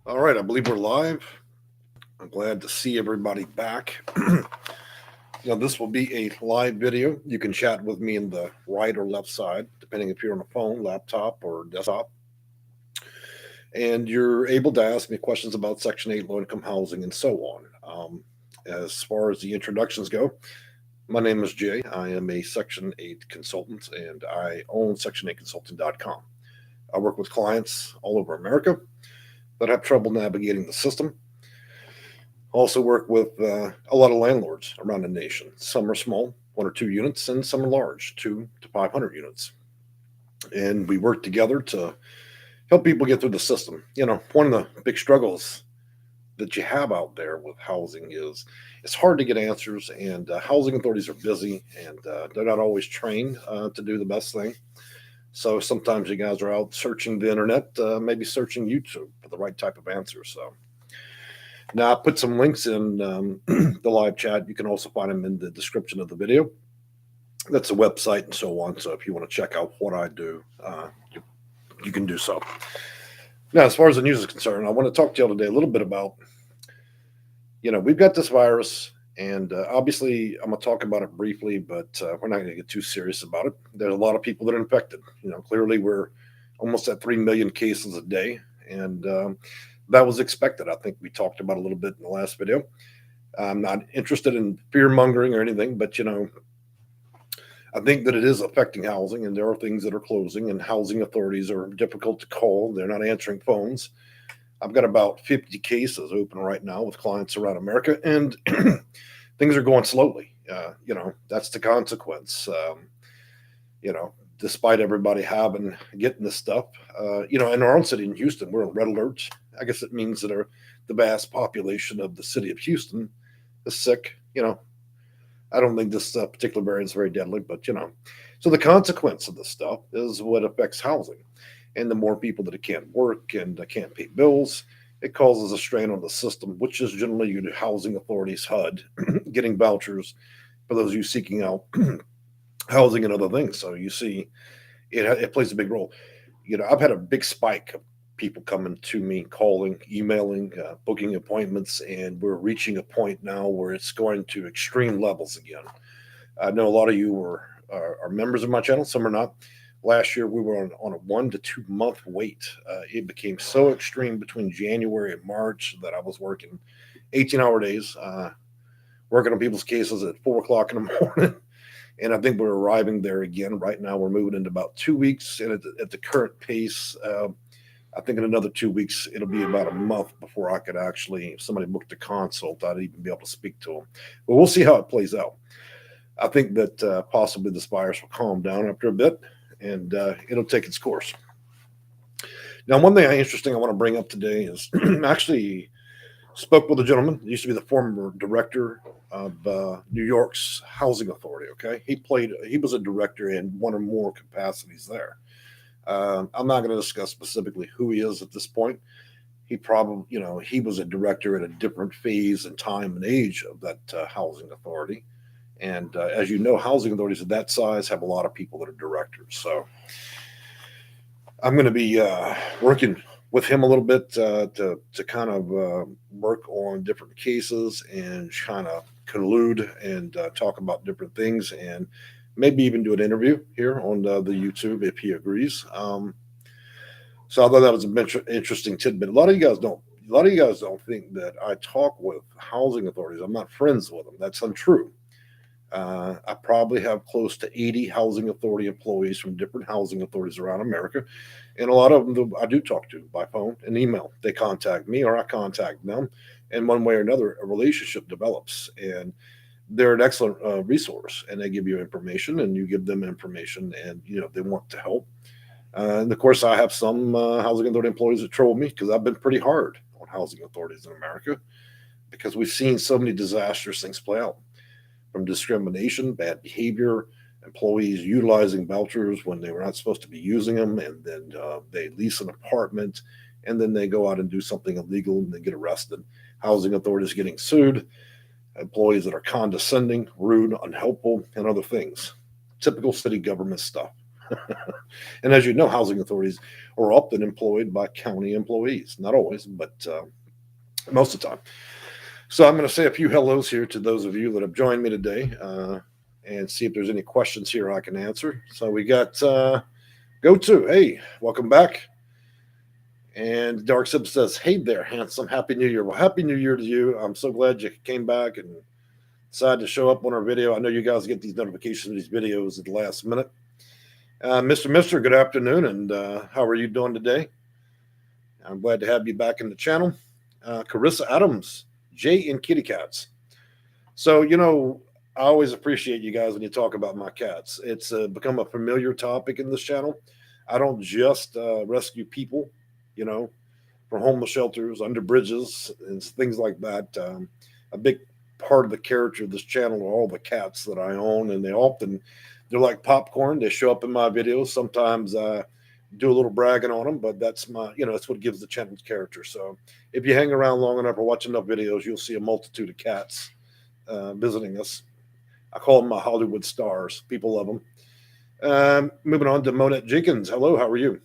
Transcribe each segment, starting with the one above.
All right, I believe we're live. I'm glad to see everybody back. Now, this will be a live video. You can chat with me in the right or left side, depending if you're on a phone, laptop, or desktop. And you're able to ask me questions about Section 8 low income housing and so on. As far as the introductions go, my name is Jay. I am a Section 8 consultant and I own Section8Consulting.com. I work with clients all over America that have trouble navigating the system. Also work with a lot of landlords around the nation. Some are small, 1 or 2 units, and some are large, 2 to 500 units. And we work together to help people get through the system. You know, one of the big struggles that you have out there with housing is it's hard to get answers, and housing authorities are busy, and they're not always trained to do the best thing. So sometimes you guys are out searching the internet, maybe searching YouTube for the right type of answer. So now I put some links in the live chat. You can also find them in the description of the video. That's a website and so on. So if you want to check out what I do, you can do so. Now, as far as the news is concerned, I want to talk to you all today a little bit about, we've got this virus, and obviously I'm going to talk about it briefly, but we're not going to get too serious about it. There's a lot of people that are infected. Clearly we're almost at 3 million cases a day, and that was expected. I think we talked about a little bit in the last video. I'm not interested in fear mongering or anything, but I think that it is affecting housing, and there are things that are closing, and housing authorities are difficult to call. They're not answering phones. I've got about 50 cases open right now with clients around America, and things are going slowly. That's the consequence. Despite everybody getting this stuff, in our own city in Houston, we're on red alert. I guess it means that the vast population of the city of Houston is sick. I don't think this particular variant is very deadly, but so the consequence of this stuff is what affects housing. And the more people that can't work and can't pay bills, it causes a strain on the system, which is generally your housing authorities, HUD, getting vouchers for those of you seeking out housing and other things. So you see, it plays a big role. I've had a big spike of people coming to me, calling, emailing, booking appointments, and we're reaching a point now where it's going to extreme levels again. I know a lot of you are members of my channel, some are not. Last year, we were on a 1 to 2 month wait. It became so extreme between January and March that I was working 18-hour days, working on people's cases at 4 o'clock in the morning. And I think we're arriving there again. Right now, we're moving into about 2 weeks. And at the current pace, I think in another 2 weeks, it'll be about a month before I could actually, if somebody booked a consult, I'd even be able to speak to them. But we'll see how it plays out. I think that possibly this virus will calm down after a bit, and it'll take its course. Now, one thing interesting I want to bring up today is I actually spoke with a gentleman. He used to be the former director of New York's housing authority. Okay, he was a director in one or more capacities there. I'm not going to discuss specifically who he is at this point. He probably, he was a director at a different phase and time and age of that housing authority. And as you know, housing authorities of that size have a lot of people that are directors. So I'm going to be working with him a little bit to kind of work on different cases and kind of collude and talk about different things, and maybe even do an interview here on the YouTube if he agrees. So I thought that was an interesting tidbit. A lot of you guys don't think that I talk with housing authorities. I'm not friends with them. That's untrue. I probably have close to 80 housing authority employees from different housing authorities around America. And a lot of them I do talk to by phone and email. They contact me or I contact them. And one way or another, a relationship develops. And they're an excellent resource. And they give you information and you give them information, and, they want to help. And of course, I have some housing authority employees that troll me because I've been pretty hard on housing authorities in America because we've seen so many disastrous things play out. From discrimination, bad behavior, employees utilizing vouchers when they were not supposed to be using them, and then they lease an apartment, and then they go out and do something illegal and they get arrested. Housing authorities getting sued, employees that are condescending, rude, unhelpful, and other things. Typical city government stuff. And as you know, housing authorities are often employed by county employees. Not always, but most of the time. So I'm going to say a few hellos here to those of you that have joined me today, and see if there's any questions here I can answer. So we got Go To. Hey, welcome back. And Dark Sib says, "Hey there, handsome. Happy New Year." Well, Happy New Year to you. I'm so glad you came back and decided to show up on our video. I know you guys get these notifications of these videos at the last minute. Mr. Good afternoon, and how are you doing today? I'm glad to have you back in the channel. Carissa Adams, Jay and Kitty Cats. So, I always appreciate you guys when you talk about my cats. It's become a familiar topic in this channel. I don't just rescue people, from homeless shelters, under bridges, and things like that. A big part of the character of this channel are all the cats that I own, and they're like popcorn. They show up in my videos. Sometimes I do a little bragging on them, but that's that's what gives the channel's character. So if you hang around long enough or watch enough videos, you'll see a multitude of cats visiting us. I call them my Hollywood stars. People love them. Moving on to Monette Jenkins. Hello, how are you?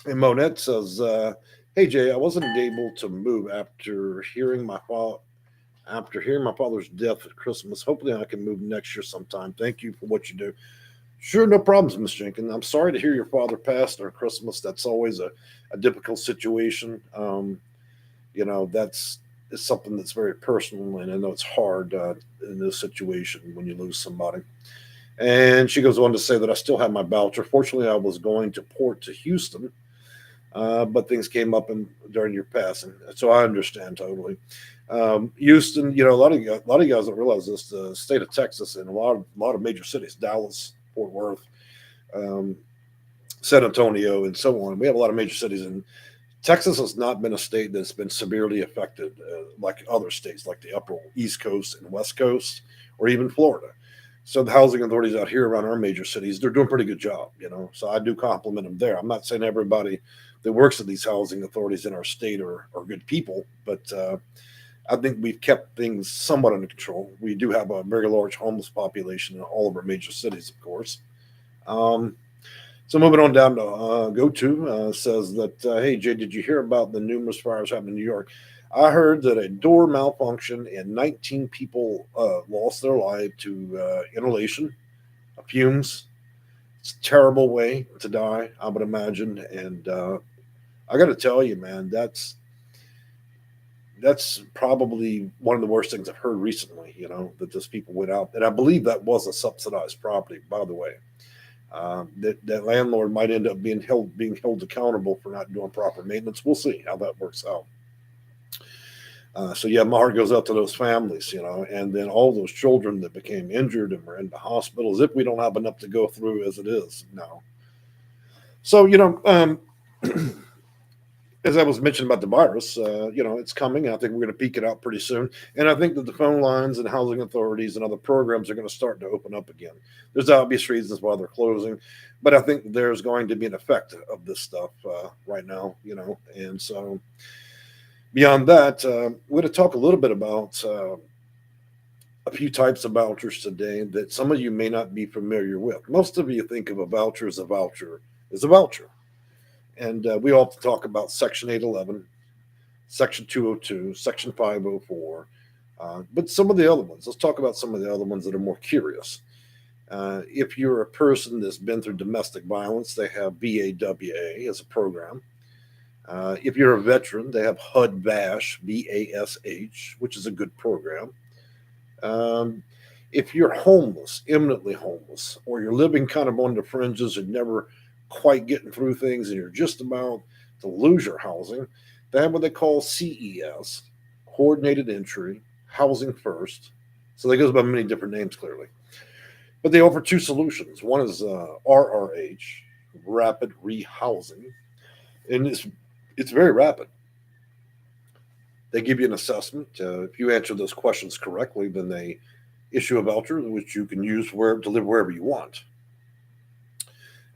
And Monette says, "Hey Jay, I wasn't able to move after hearing my father's death at Christmas. Hopefully, I can move next year sometime. Thank you for what you do." Sure, no problems, Miss Jenkins. I'm sorry to hear your father passed on Christmas. That's always a difficult situation. It's something that's very personal, and I know it's hard in this situation when you lose somebody. And she goes on to say that I still have my voucher. Fortunately, I was going to port to Houston, but things came up during your passing, so I understand totally. Houston, a lot of you guys don't realize this. The state of Texas and a lot of major cities, Dallas, Fort Worth, San Antonio, and so on. We have a lot of major cities, and Texas has not been a state that's been severely affected like other states, like the upper East Coast and West Coast, or even Florida. So the housing authorities out here around our major cities, they're doing a pretty good job, So I do compliment them there. I'm not saying everybody that works at these housing authorities in our state are good people, but I think we've kept things somewhat under control. We do have a very large homeless population in all of our major cities, of course. So moving on down to Go To says that, "Hey, Jay, did you hear about the numerous fires happening in New York? I heard that a door malfunctioned and 19 people lost their life to inhalation of fumes. It's a terrible way to die, I would imagine. And I got to tell you, man, that's probably one of the worst things I've heard recently, that those people went out. And I believe that was a subsidized property, by the way. That landlord might end up being held accountable for not doing proper maintenance. We'll see how that works out. So yeah, my heart goes out to those families, and then all those children that became injured and were in the hospitals. If we don't have enough to go through as it is now. So as I was mentioning about the virus, it's coming. I think we're going to peak it out pretty soon. And I think that the phone lines and housing authorities and other programs are going to start to open up again. There's obvious reasons why they're closing, but I think there's going to be an effect of this stuff right now, And so beyond that, we're going to talk a little bit about a few types of vouchers today that some of you may not be familiar with. Most of you think of a voucher as a voucher. And we often talk about Section 811, Section 202, Section 504, but some of the other ones. Let's talk about some of the other ones that are more curious. If you're a person that's been through domestic violence, they have VAWA as a program. If you're a veteran, they have HUD-VASH, VASH, which is a good program. If you're homeless, imminently homeless, or you're living kind of on the fringes and never quite getting through things and you're just about to lose your housing, they have what they call CES, Coordinated Entry, Housing First. So that goes by many different names, clearly. But they offer two solutions. One is RRH, Rapid Rehousing, and it's very rapid. They give you an assessment. If you answer those questions correctly, then they issue a voucher, which you can use to live wherever you want.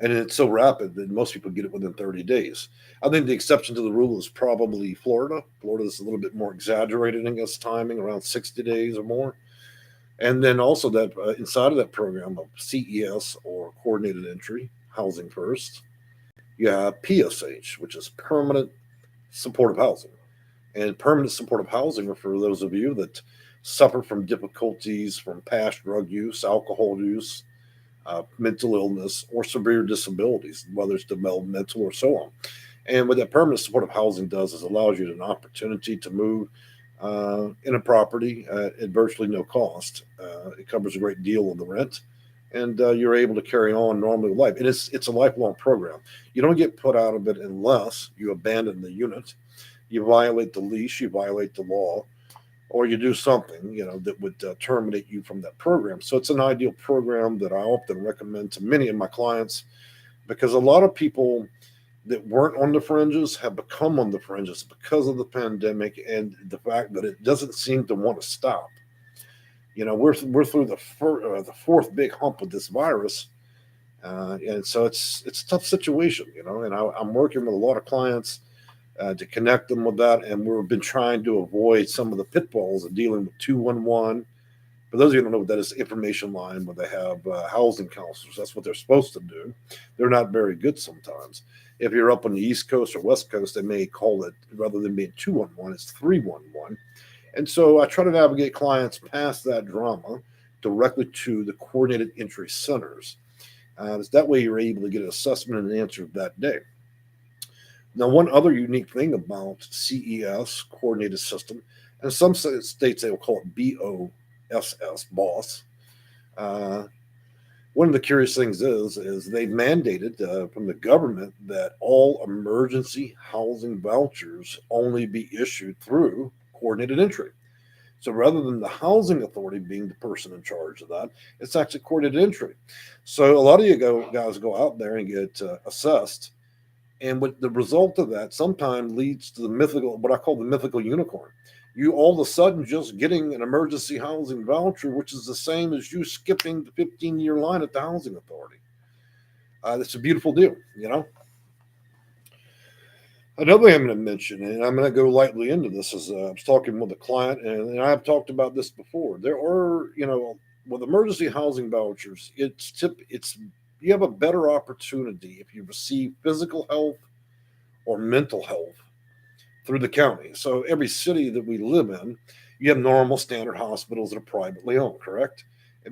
And it's so rapid that most people get it within 30 days. I think the exception to the rule is probably Florida. Florida is a little bit more exaggerated in its timing, around 60 days or more. And then also that inside of that program of CES or Coordinated Entry, housing first. You have PSH, which is permanent supportive housing. And permanent supportive housing are for those of you that suffer from difficulties from past drug use, alcohol use, mental illness, or severe disabilities, whether it's developmental or so on. And what that permanent supportive housing does is allows you an opportunity to move in a property at virtually no cost. It covers a great deal of the rent, and you're able to carry on normally with life. And it's a lifelong program. You don't get put out of it unless you abandon the unit, you violate the lease, you violate the law, or you do something that would terminate you from that program. So it's an ideal program that I often recommend to many of my clients, because a lot of people that weren't on the fringes have become on the fringes because of the pandemic and the fact that it doesn't seem to want to stop. We're through the fourth big hump of this virus, and so it's a tough situation. And I'm working with a lot of clients to connect them with that, and we've been trying to avoid some of the pitfalls of dealing with 211. For those of you who don't know what that is, information line where they have housing counselors. That's what they're supposed to do. They're not very good sometimes. If you're up on the East Coast or West Coast, they may call it, rather than being 211, it's 311. And so I try to navigate clients past that drama directly to the coordinated entry centers. That way you're able to get an assessment and an answer that day. Now, one other unique thing about CES, coordinated system, and some states they will call it BOSS, boss. One of the curious things is they mandated from the government that all emergency housing vouchers only be issued through coordinated entry. So rather than the housing authority being the person in charge of that, it's actually coordinated entry. So a lot of you guys go out there and get assessed. And what the result of that sometimes leads to the mythical, what I call the mythical unicorn. You all of a sudden just getting an emergency housing voucher, which is the same as you skipping the 15-year line at the housing authority. That's a beautiful deal, Another thing I'm going to mention, and I'm going to go lightly into this, is I was talking with a client, and I have talked about this before. There are, with emergency housing vouchers, you have a better opportunity if you receive physical health or mental health through the county. So every city that we live in, you have normal standard hospitals that are privately owned, correct?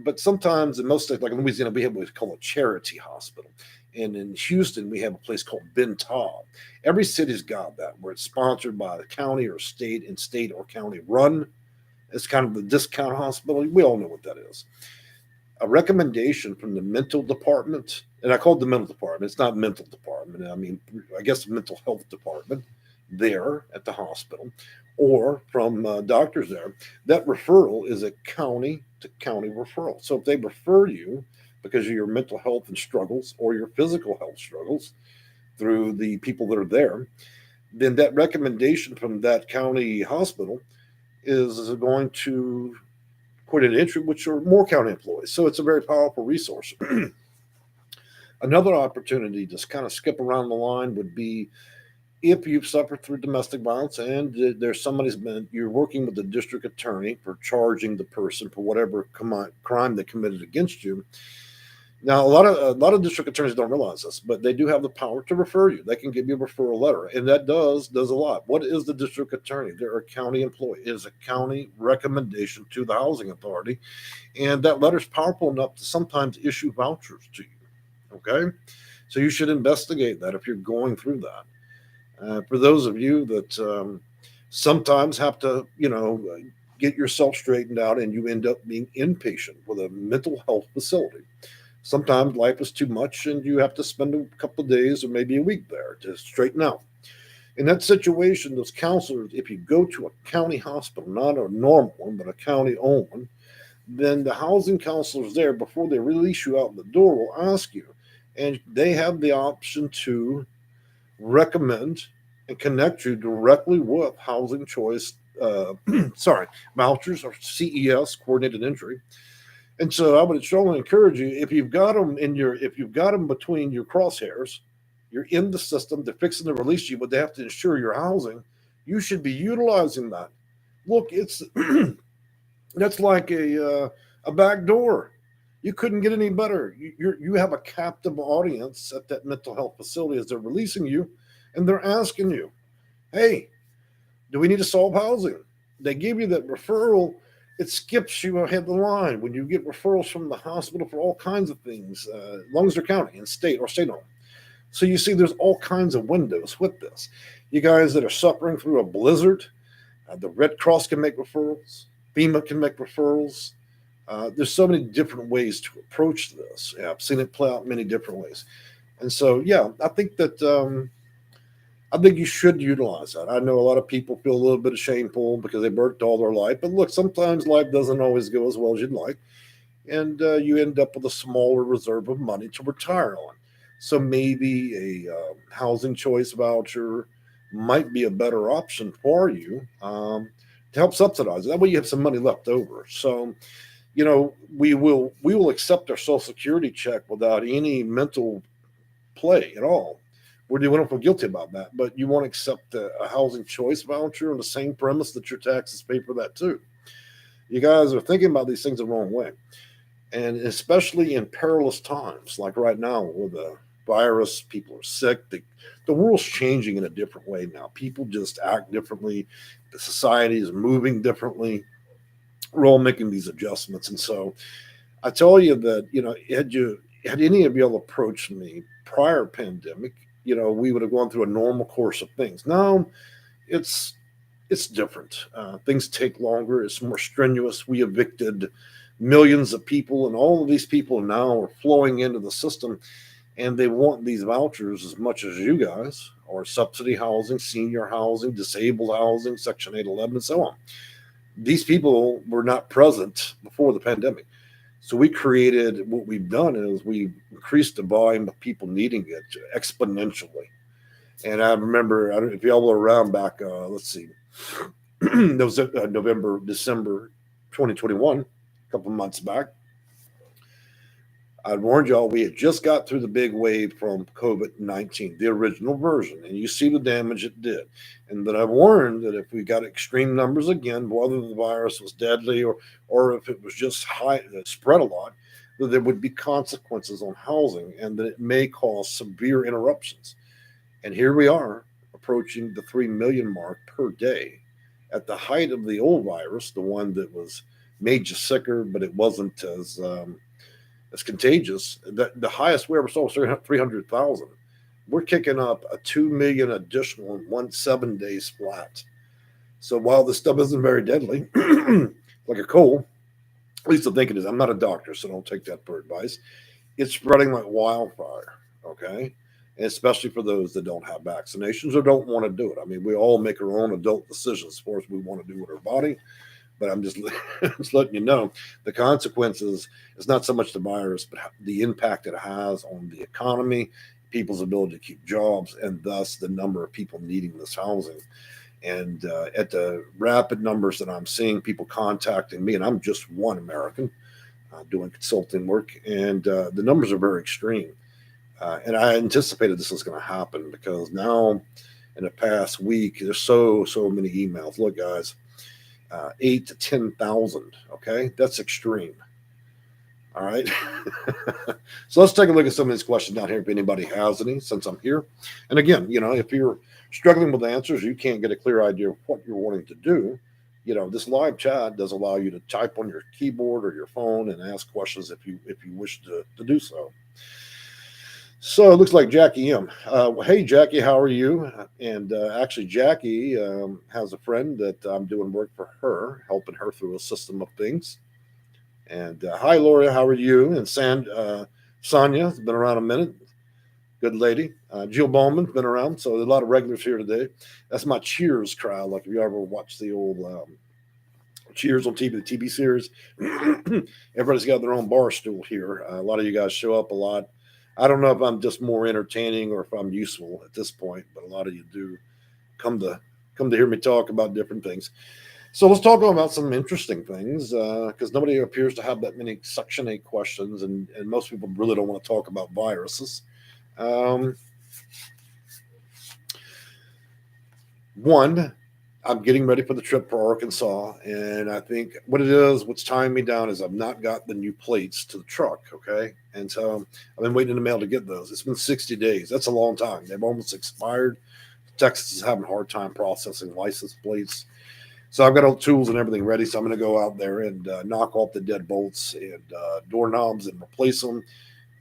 But sometimes in most states, like in Louisiana, we have what we call a charity hospital. And in Houston, we have a place called Ben Taub. Every city's got that, where it's sponsored by the county or state, and state or county run. It's kind of the discount hospital. We all know what that is. A recommendation from the mental department, and I call it the mental department. It's not mental department. I guess the mental health department there at the hospital, or from doctors there. That referral is a county to county referral. So if they refer you because of your mental health and struggles or your physical health struggles through the people that are there, then that recommendation from that county hospital is going to coordinated entry, which are more county employees. So it's a very powerful resource. Another opportunity to kind of skip around the line would be if you've suffered through domestic violence and you're working with the district attorney for charging the person for whatever crime they committed against you. Now, a lot of district attorneys don't realize this, but they do have the power to refer you. They can give you a referral letter, and that does a lot. What is the district attorney? They're a county employee. It is a county recommendation to the housing authority, and that letter is powerful enough to sometimes issue vouchers to you. Okay, so you should investigate that if you're going through that. For those of you that sometimes have to, get yourself straightened out and you end up being inpatient with a mental health facility. Sometimes life is too much and you have to spend a couple of days or maybe a week there to straighten out. In that situation, those counselors, if you go to a county hospital, not a normal one, but a county-owned one, then the housing counselors there, before they release you out the door, will ask you, and they have the option to recommend and connect you directly with housing choice, vouchers or CES, coordinated entry. And so I would strongly encourage you, if you've got them between your crosshairs, you're in the system, they're fixing to release you, but they have to ensure your housing, you should be utilizing that. Look, it's that's like a back door. You couldn't get any better. You have a captive audience at that mental health facility as they're releasing you, and they're asking you, "Hey, do we need to solve housing?" They give you that referral. It skips you ahead the line when you get referrals from the hospital for all kinds of things, as long as they're county and state or state owned. So you see, there's all kinds of windows with this. You guys that are suffering through a blizzard, the Red Cross can make referrals. FEMA can make referrals. There's so many different ways to approach this. Yeah, I've seen it play out many different ways. And so, yeah, I think you should utilize that. I know a lot of people feel a little bit of shameful because they worked all their life, but look, sometimes life doesn't always go as well as you'd like, and you end up with a smaller reserve of money to retire on. So maybe a housing choice voucher might be a better option for you, to help subsidize it. That way, you have some money left over. So, we will accept our Social Security check without any mental play at all. We don't feel guilty about that, but you won't accept a housing choice voucher on the same premise that your taxes pay for that too. You guys are thinking about these things the wrong way, and especially in perilous times like right now with the virus, people are sick. The world's changing in a different way now. People just act differently. The society is moving differently. We're all making these adjustments, and so I tell you that had any of y'all approached me prior pandemic, we would have gone through a normal course of things. Now it's different. Things take longer. It's more strenuous. We evicted millions of people, and all of these people now are flowing into the system, and they want these vouchers as much as you guys, or subsidy housing, senior housing, disabled housing, Section 811, and so on. These people were not present before the pandemic. So we created, what we've done is we've increased the volume of people needing it exponentially. And I remember, I don't know if y'all were around back, let's see, that was November, December 2021, a couple of months back. I warned y'all we had just got through the big wave from COVID-19, the original version, and you see the damage it did. And that I warned that if we got extreme numbers again, whether the virus was deadly or if it was just high, spread a lot, that there would be consequences on housing and that it may cause severe interruptions. And here we are approaching the 3 million mark per day. At the height of the old virus, the one that was made you sicker, but it wasn't as contagious. The highest we ever saw was 300,000. We're kicking up a 2 million additional in 7 days flat. So while this stuff isn't very deadly, like a cold, at least I think it is. I'm not a doctor, so don't take that for advice. It's spreading like wildfire, okay? And especially for those that don't have vaccinations or don't want to do it. I mean, we all make our own adult decisions as far as we want to do with our body. But I'm just, just letting you know the consequences is not so much the virus, but the impact it has on the economy, people's ability to keep jobs, and thus the number of people needing this housing. And at the rapid numbers that I'm seeing, people contacting me, and I'm just one American doing consulting work, and the numbers are very extreme. And I anticipated this was going to happen because now in the past week, there's so many emails. Look, guys. 8 to 10,000. Okay, that's extreme. All right. So let's take a look at some of these questions down here if anybody has any since I'm here. And again, if you're struggling with answers, you can't get a clear idea of what you're wanting to do. This live chat does allow you to type on your keyboard or your phone and ask questions if you wish to do so. So it looks like Jackie M. Hey, Jackie, how are you? And actually, Jackie has a friend that I'm doing work for her, helping her through a system of things. And hi, Laura, how are you? And Sonya's been around a minute. Good lady. Jill Bowman's been around. So there's a lot of regulars here today. That's my Cheers crowd. Like if you ever watched the old Cheers on TV, the TV series, everybody's got their own bar stool here. A lot of you guys show up a lot. I don't know if I'm just more entertaining or if I'm useful at this point, but a lot of you do come to hear me talk about different things. So let's talk about some interesting things because nobody appears to have that many Section 8 questions, and most people really don't want to talk about viruses. One, I'm getting ready for the trip for Arkansas, and I think what it is, what's tying me down is I've not got the new plates to the truck. Okay, and so I've been waiting in the mail to get those. It's been 60 days. That's a long time. They've almost expired. Texas is having a hard time processing license plates. So I've got all the tools and everything ready. So I'm going to go out there and knock off the dead bolts and doorknobs and replace them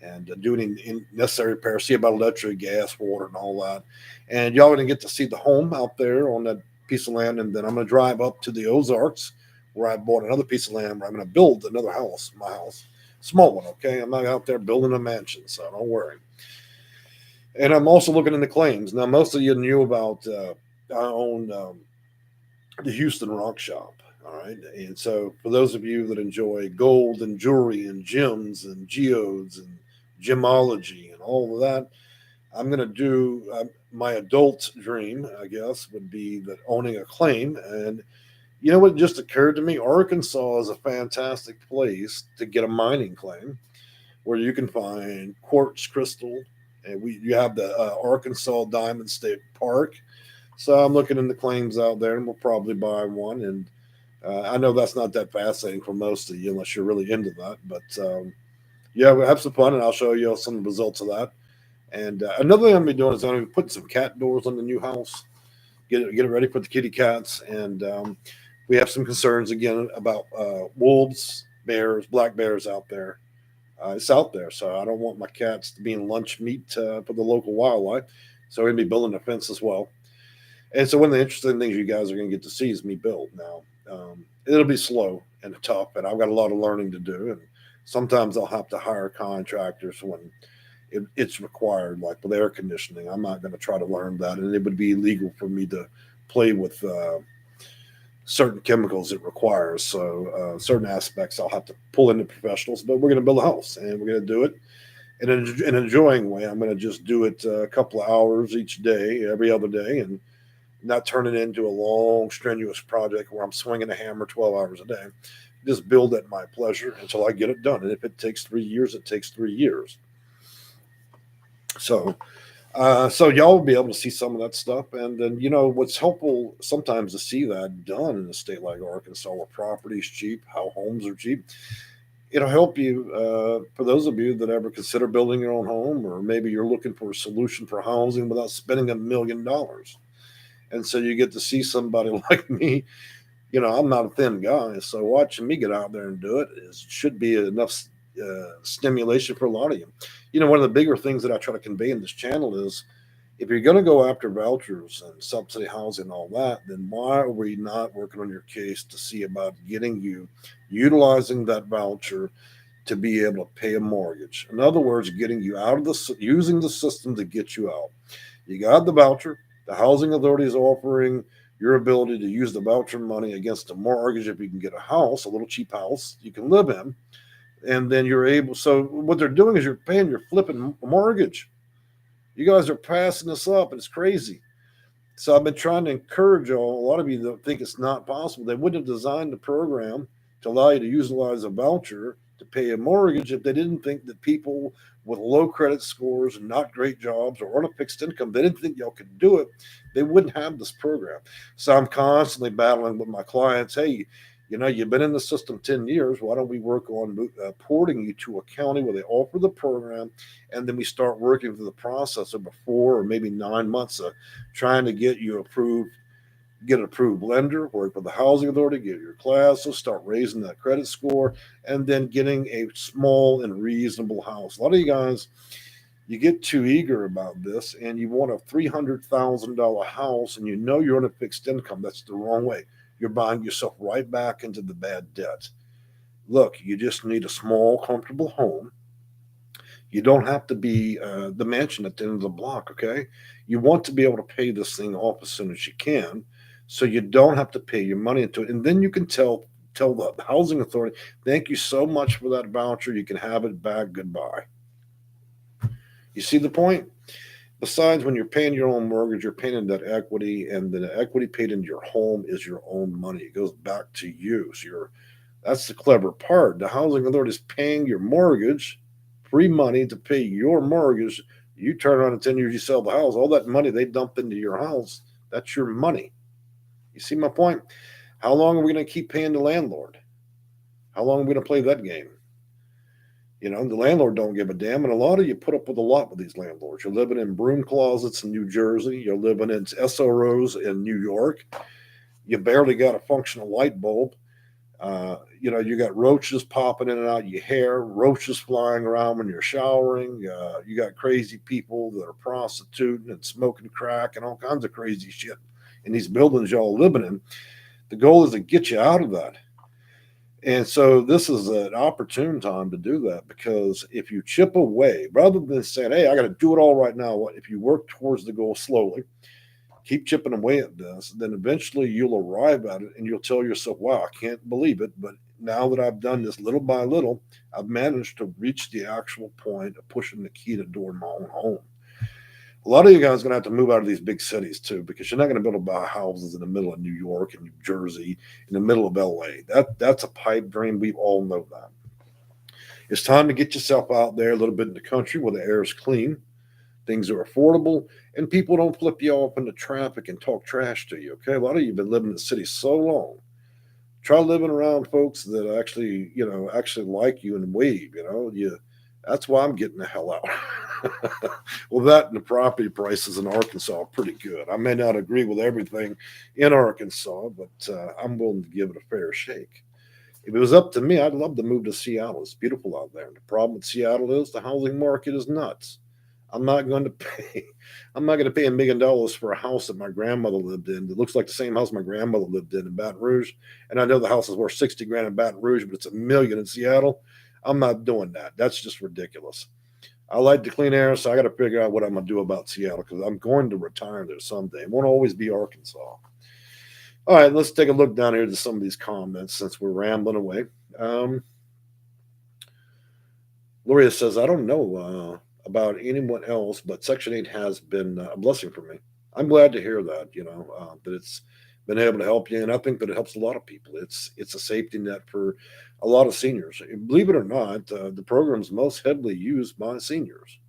and do any necessary repairs, see about electric, gas, water, and all that. And y'all going to get to see the home out there on that piece of land. And then I'm going to drive up to the Ozarks where I bought another piece of land where I'm going to build another house, my house. Small one, okay? I'm not out there building a mansion, so don't worry. And I'm also looking into claims. Now, most of you knew about I own the Houston Rock Shop. All right. And so, for those of you that enjoy gold and jewelry and gems and geodes and gemology and all of that, I'm going to do my adult dream, I guess, would be that owning a claim. And you know what just occurred to me? Arkansas is a fantastic place to get a mining claim where you can find quartz crystal. And you have the Arkansas Diamond State Park. So I'm looking into claims out there, and we'll probably buy one. And I know that's not that fascinating for most of you, unless you're really into that. But yeah, we'll have some fun, and I'll show you some results of that. And another thing I'm gonna be doing is I'm gonna be putting some cat doors on the new house. Get it ready for the kitty cats, and we have some concerns again about wolves, bears, black bears out there. It's out there, so I don't want my cats being lunch meat for the local wildlife. So we're gonna be building a fence as well. And so one of the interesting things you guys are going to get to see is me build. Now, it'll be slow and tough, and I've got a lot of learning to do. And sometimes I'll have to hire contractors when it's required, like with air conditioning. I'm not going to try to learn that, and it would be illegal for me to play with certain chemicals it requires. So certain aspects I'll have to pull in the professionals. But we're going to build a house, and we're going to do it in an enjoying way. I'm going to just do it a couple of hours each day, every other day, and not turn it into a long, strenuous project where I'm swinging a hammer 12 hours a day. Just build at my pleasure until I get it done. And if it takes 3 years, it takes 3 years. So, so y'all will be able to see some of that stuff. And then, you know, what's helpful sometimes to see that done in a state like Arkansas where property is cheap, how homes are cheap. It'll help you for those of you that ever consider building your own home, or maybe you're looking for a solution for housing without spending $1 million. And so you get to see somebody like me. You know, I'm not a thin guy, so watching me get out there and do it should be enough stimulation for a lot of you. You know, one of the bigger things that I try to convey in this channel is if you're going to go after vouchers and subsidy housing and all that, then why are we not working on your case to see about getting you utilizing that voucher to be able to pay a mortgage? In other words, getting you out of using the system to get you out. You got the voucher. The housing authority is offering your ability to use the voucher money against a mortgage if you can get a house, a little cheap house you can live in. And then you're able, so what they're doing is you're flipping a mortgage. You guys are passing this up, and it's crazy. So I've been trying to encourage y'all. A lot of you that think it's not possible, they wouldn't have designed the program to allow you to utilize a voucher to pay a mortgage if they didn't think that people with low credit scores and not great jobs or on a fixed income, they didn't think y'all could do it. They wouldn't have this program. So I'm constantly battling with my clients. Hey, you know, you've been in the system 10 years. Why don't we work on porting you to a county where they offer the program, and then we start working through the process of 4 or maybe 9 months of trying to get you approved, get an approved lender, work with the housing authority, get your classes, start raising that credit score, and then getting a small and reasonable house. A lot of you guys, you get too eager about this and you want a $300,000 house and you know you're on a fixed income. That's the wrong way. You're buying yourself right back into the bad debt. Look, you just need a small, comfortable home. You don't have to be the mansion at the end of the block, okay? You want to be able to pay this thing off as soon as you can, so you don't have to pay your money into it. And then you can tell the housing authority, thank you so much for that voucher. You can have it back. Goodbye. You see the point? Besides, when you're paying your own mortgage, you're paying that equity, and the equity paid into your home is your own money. It goes back to you. So that's the clever part. The housing authority is paying your mortgage, free money to pay your mortgage. You turn around in 10 years, you sell the house. All that money they dump into your house, that's your money. You see my point? How long are we going to keep paying the landlord? How long are we going to play that game? You know, the landlord don't give a damn, and a lot of you put up with a lot with these landlords. You're living in broom closets in New Jersey. You're living in SROs in New York. You barely got a functional light bulb. You know, you got roaches popping in and out of your hair, roaches flying around when you're showering. You got crazy people that are prostituting and smoking crack and all kinds of crazy shit in these buildings y'all living in. The goal is to get you out of that. And so this is an opportune time to do that, because if you chip away, rather than saying, hey, I got to do it all right now, if you work towards the goal slowly, keep chipping away at this, then eventually you'll arrive at it and you'll tell yourself, wow, I can't believe it. But now that I've done this little by little, I've managed to reach the actual point of pushing the key to the door in my own home. A lot of you guys are going to have to move out of these big cities too, because you're not going to be able to buy houses in the middle of New York and New Jersey, in the middle of LA. That's a pipe dream. We all know that. It's time to get yourself out there a little bit in the country where the air is clean, things are affordable, and people don't flip you off into traffic and talk trash to you. Okay, a lot of you have been living in the city so long. Try living around folks that actually, actually like you and wave. That's why I'm getting the hell out. Well, that and the property prices in Arkansas are pretty good. I may not agree with everything in Arkansas, but I'm willing to give it a fair shake. If it was up to me, I'd love to move to Seattle. It's beautiful out there. And the problem with Seattle is the housing market is nuts. I'm not going to pay. I'm not going to pay $1 million for a house that my grandmother lived in. It looks like the same house my grandmother lived in Baton Rouge, and I know the house is worth 60 grand in Baton Rouge, but it's $1 million in Seattle. I'm not doing that. That's just ridiculous. I like the clean air, so I got to figure out what I'm going to do about Seattle, because I'm going to retire there someday. It won't always be Arkansas. All right, let's take a look down here to some of these comments since we're rambling away. Gloria says, I don't know about anyone else, but Section 8 has been a blessing for me. I'm glad to hear that, that it's been able to help you. And I think that it helps a lot of people. It's a safety net for a lot of seniors. Believe it or not, the program is most heavily used by seniors.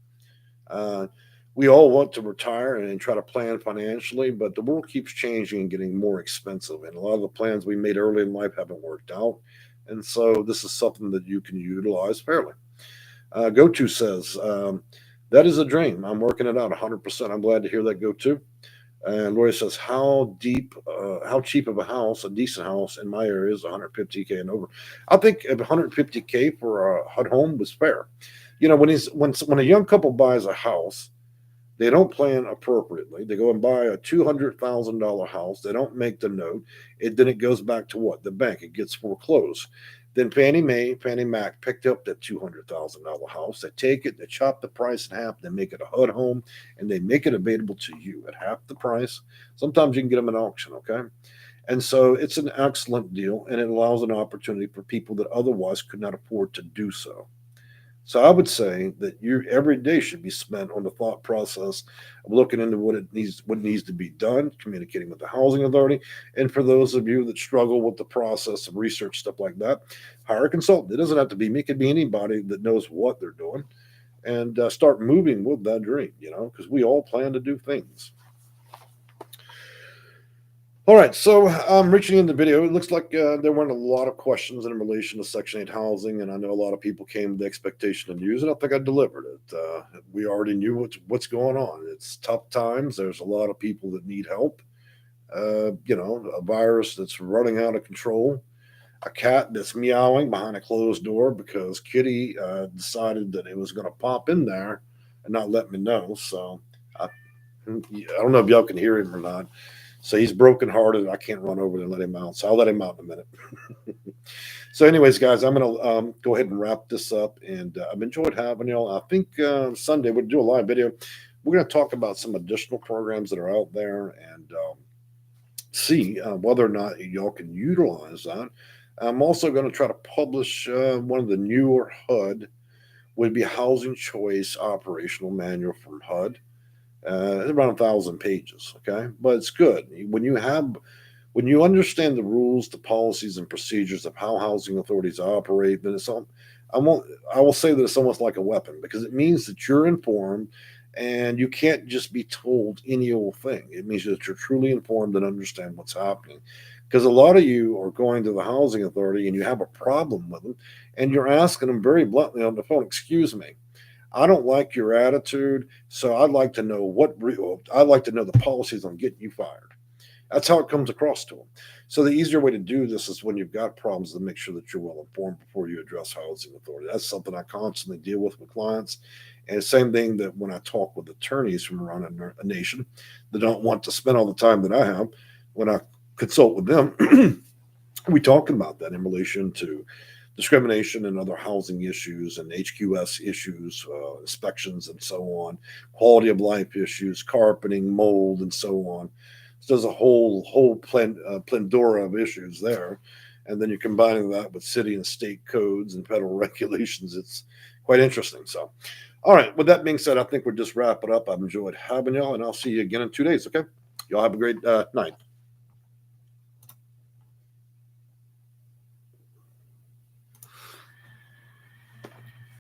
We all want to retire and try to plan financially, but the world keeps changing and getting more expensive. And a lot of the plans we made early in life haven't worked out. And so this is something that you can utilize fairly. GoTo says, that is a dream. I'm working it out 100%. I'm glad to hear that, GoTo. And Lori says, how cheap of a house, a decent house in my area is 150K and over. I think 150K for a HUD home was fair. When a young couple buys a house, they don't plan appropriately. They go and buy a $200,000 house. They don't make the note. Then it goes back to what? The bank. It gets foreclosed. Then Fannie Mac picked up that $200,000 house. They take it, they chop the price in half, they make it a HUD home, and they make it available to you at half the price. Sometimes you can get them at auction, okay? And so it's an excellent deal, and it allows an opportunity for people that otherwise could not afford to do so. So I would say that every day should be spent on the thought process of looking into what needs to be done, communicating with the housing authority. And for those of you that struggle with the process of research, stuff like that, hire a consultant. It doesn't have to be me. It could be anybody that knows what they're doing, and start moving with that dream, because we all plan to do things. All right, so I'm reaching in the video. It looks like there weren't a lot of questions in relation to Section 8 housing, and I know a lot of people came with the expectation of news, and I think I delivered it. We already knew what's going on. It's tough times. There's a lot of people that need help. A virus that's running out of control, a cat that's meowing behind a closed door because Kitty decided that it was going to pop in there and not let me know. So I don't know if y'all can hear him or not. So he's brokenhearted. I can't run over there and let him out. So I'll let him out in a minute. So anyways, guys, I'm going to go ahead and wrap this up. And I've enjoyed having y'all. I think Sunday we'll do a live video. We're going to talk about some additional programs that are out there and see whether or not y'all can utilize that. I'm also going to try to publish one of the newer HUD, would be Housing Choice Operational Manual from HUD. It's around 1,000 pages, okay? But it's good. When you understand the rules, the policies, and procedures of how housing authorities operate, then I will say that it's almost like a weapon, because it means that you're informed And you can't just be told any old thing. It means that you're truly informed and understand what's happening. Because a lot of you are going to the housing authority and you have a problem with them, and you're asking them very bluntly on the phone, "Excuse me, I don't like your attitude, so I'd like to know I'd like to know the policies on getting you fired." That's how it comes across to them. So the easier way to do this is when you've got problems to make sure that you're well informed before you address housing authority. That's something I constantly deal with clients. And the same thing that when I talk with attorneys from around a nation that don't want to spend all the time that I have, when I consult with them, we talk about that in relation to discrimination and other housing issues and HQS issues, inspections and so on, quality of life issues, carpeting, mold, and so on. So there's a plethora of issues there, and then you're combining that with city and state codes and federal regulations. It's quite interesting. So, all right. With that being said, I think we'll just wrap it up. I've enjoyed having y'all, and I'll see you again in 2 days. Okay. Y'all have a great night.